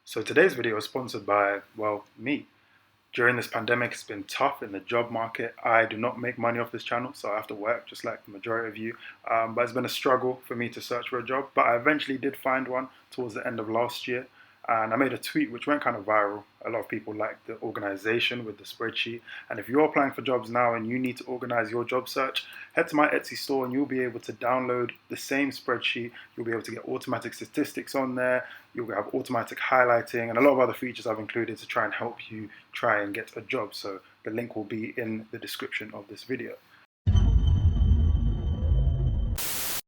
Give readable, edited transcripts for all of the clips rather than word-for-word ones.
So today's video is sponsored by, well, me. During this pandemic, it's been tough in the job market. I do not make money off this channel, so I have to work just like the majority of you. But it's been a struggle for me to search for a job, but I eventually did find one towards the end of last year. And I made a tweet which went kind of viral. A lot of people liked the organization with the spreadsheet. And if you're applying for jobs now and you need to organize your job search, head to my Etsy store and you'll be able to download the same spreadsheet. You'll be able to get automatic statistics on there. You'll have automatic highlighting and a lot of other features I've included to try and help you try and get a job. So the link will be in the description of this video.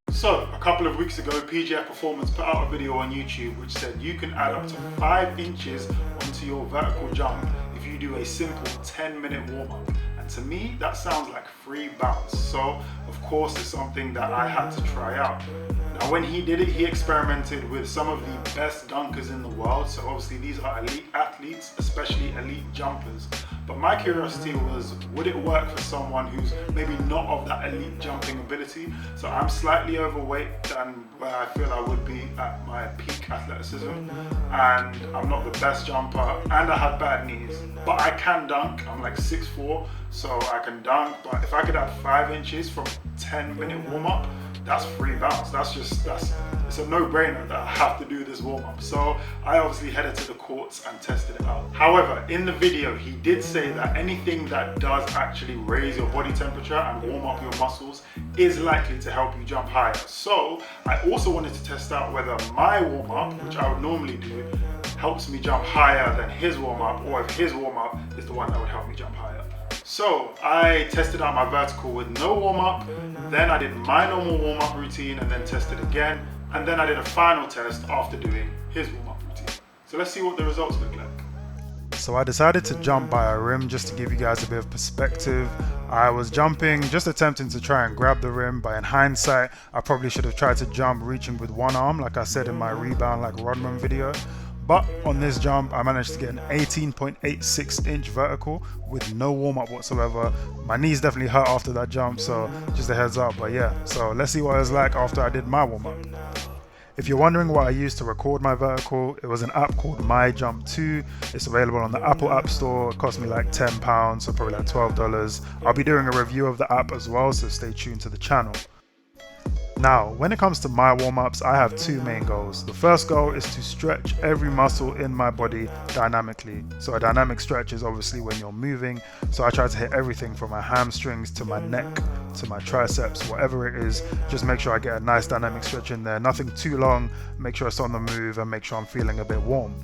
So, a couple of weeks ago, PJF Performance put out a video on YouTube which said you can add up to 5 inches onto your vertical jump if you do a simple 10-minute warm-up. And to me, that sounds like free bounce. So, of course, it's something that I had to try out. Now, when he did it, he experimented with some of the best dunkers in the world. So obviously these are elite athletes, especially elite jumpers. But my curiosity was, would it work for someone who's maybe not of that elite jumping ability? So I'm slightly overweight than where I feel I would be at my peak athleticism. And I'm not the best jumper, and I have bad knees. But I can dunk, I'm like 6'4", so I can dunk. But if I could add 5 inches from 10-minute warm-up, that's free bounce. It's a no-brainer that I have to do this warm-up. So I obviously headed to the courts and tested it out. However, in the video, he did say that anything that does actually raise your body temperature and warm up your muscles is likely to help you jump higher. So I also wanted to test out whether my warm-up, which I would normally do, helps me jump higher than his warm-up, or if his warm-up is the one that would help me jump higher. So I tested out my vertical with no warm-up, then I did my normal warm-up routine and then tested again, and then I did a final test after doing his warm-up routine. So let's see what the results look like. So I decided to jump by a rim just to give you guys a bit of perspective. I was jumping, just attempting to try and grab the rim, but in hindsight, I probably should have tried to jump reaching with one arm, like I said in my rebound like Rodman video. But on this jump, I managed to get an 18.86 inch vertical with no warm-up whatsoever. My knees definitely hurt after that jump, so just a heads up. But yeah, so let's see what it was like after I did my warm-up. If you're wondering what I used to record my vertical, it was an app called My Jump 2. It's available on the Apple App Store. It cost me like £10, so probably like $12. I'll be doing a review of the app as well, so stay tuned to the channel. Now, when it comes to my warm-ups, I have 2 main goals. The first goal is to stretch every muscle in my body dynamically. So a dynamic stretch is obviously when you're moving. So I try to hit everything from my hamstrings to my neck to my triceps, whatever it is. Just make sure I get a nice dynamic stretch in there. Nothing too long, make sure it's on the move and make sure I'm feeling a bit warm.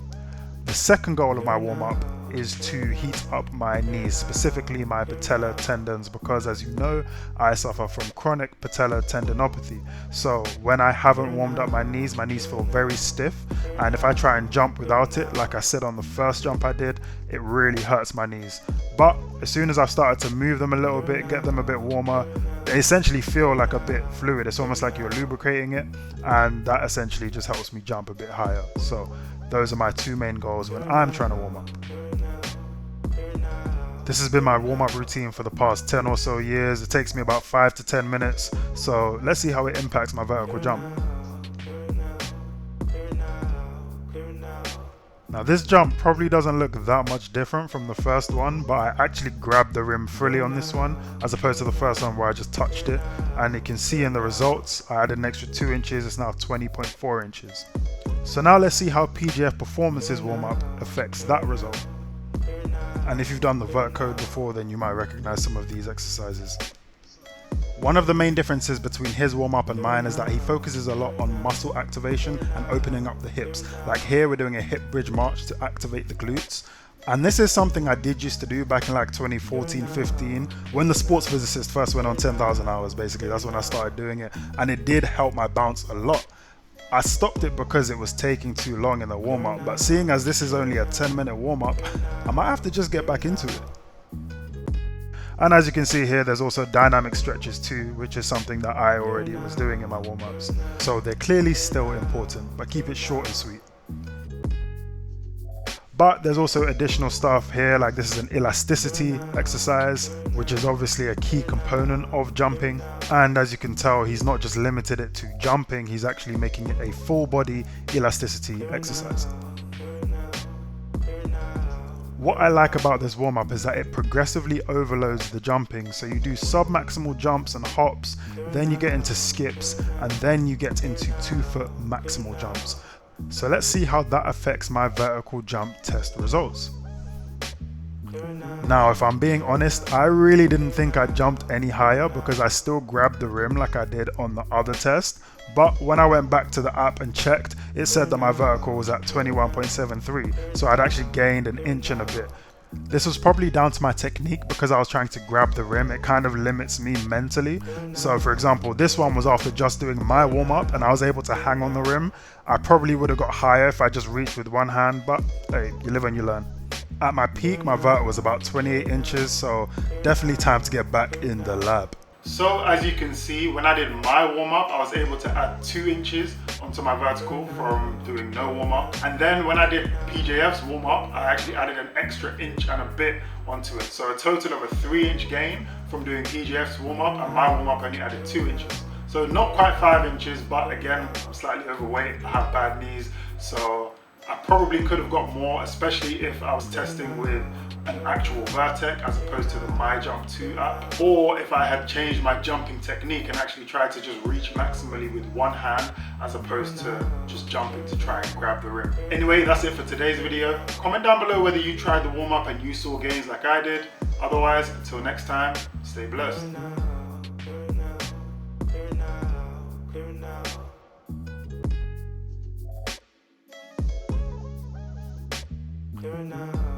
The second goal of my warm-up is to heat up my knees, specifically my patellar tendons, because as you know, I suffer from chronic patellar tendinopathy. So when I haven't warmed up my knees feel very stiff, and if I try and jump without it, like I said on the first jump I did, it really hurts my knees. But as soon as I've started to move them a little bit, get them a bit warmer, they essentially feel like a bit fluid. It's almost like you're lubricating it, and that essentially just helps me jump a bit higher. So those are my 2 main goals when I'm trying to warm up. This has been my warm-up routine for the past 10 or so years. It takes me about 5 to 10 minutes, so let's see how it impacts my vertical jump. Now this jump probably doesn't look that much different from the first one, but I actually grabbed the rim fully on this one, as opposed to the first one where I just touched it. And you can see in the results, I added an extra 2 inches, it's now 20.4 inches. So now let's see how PJF Performance's warm-up affects that result. And if you've done the vert code before, then you might recognize some of these exercises. One of the main differences between his warm-up and mine is that he focuses a lot on muscle activation and opening up the hips. Like here, we're doing a hip bridge march to activate the glutes. And this is something I did used to do back in like 2014-15 when the sports physicist first went on 10,000 hours, basically. That's when I started doing it. And it did help my bounce a lot. I stopped it because it was taking too long in the warm-up, but seeing as this is only a 10-minute warm-up, I might have to just get back into it. And as you can see here, there's also dynamic stretches too, which is something that I already was doing in my warm-ups. So they're clearly still important, but keep it short and sweet. But there's also additional stuff here, like this is an elasticity exercise, which is obviously a key component of jumping. And as you can tell, he's not just limited it to jumping, he's actually making it a full body elasticity exercise. What I like about this warm-up is that it progressively overloads the jumping. So you do sub-maximal jumps and hops, then you get into skips, and then you get into 2-foot maximal jumps. So let's see how that affects my vertical jump test results. Now, if I'm being honest, I really didn't think I jumped any higher because I still grabbed the rim like I did on the other test. But when I went back to the app and checked, it said that my vertical was at 21.73, so I'd actually gained an inch and a bit. This was probably down to my technique because I was trying to grab the rim. It kind of limits me mentally. So for example, this one was after just doing my warm-up and I was able to hang on the rim. I probably would have got higher if I just reached with one hand, but hey, you live and you learn. At my peak, my vert was about 28 inches, so definitely time to get back in the lab. So as you can see, when I did my warm-up, I was able to add 2 inches onto my vertical from doing no warm-up. And then when I did PJF's warm-up, I actually added an extra inch and a bit onto it. So a total of a 3-inch gain from doing PJF's warm-up, and my warm-up only added 2 inches. So not quite 5 inches, but again, I'm slightly overweight, I have bad knees, so I probably could have got more, especially if I was testing with an actual Vertec as opposed to the My Jump 2 app, or if I had changed my jumping technique and actually tried to just reach maximally with one hand as opposed to just jumping to try and grab the rim. Anyway, that's it for today's video. Comment down below whether you tried the warm-up and you saw gains like I did. Otherwise, until next time, stay blessed. Now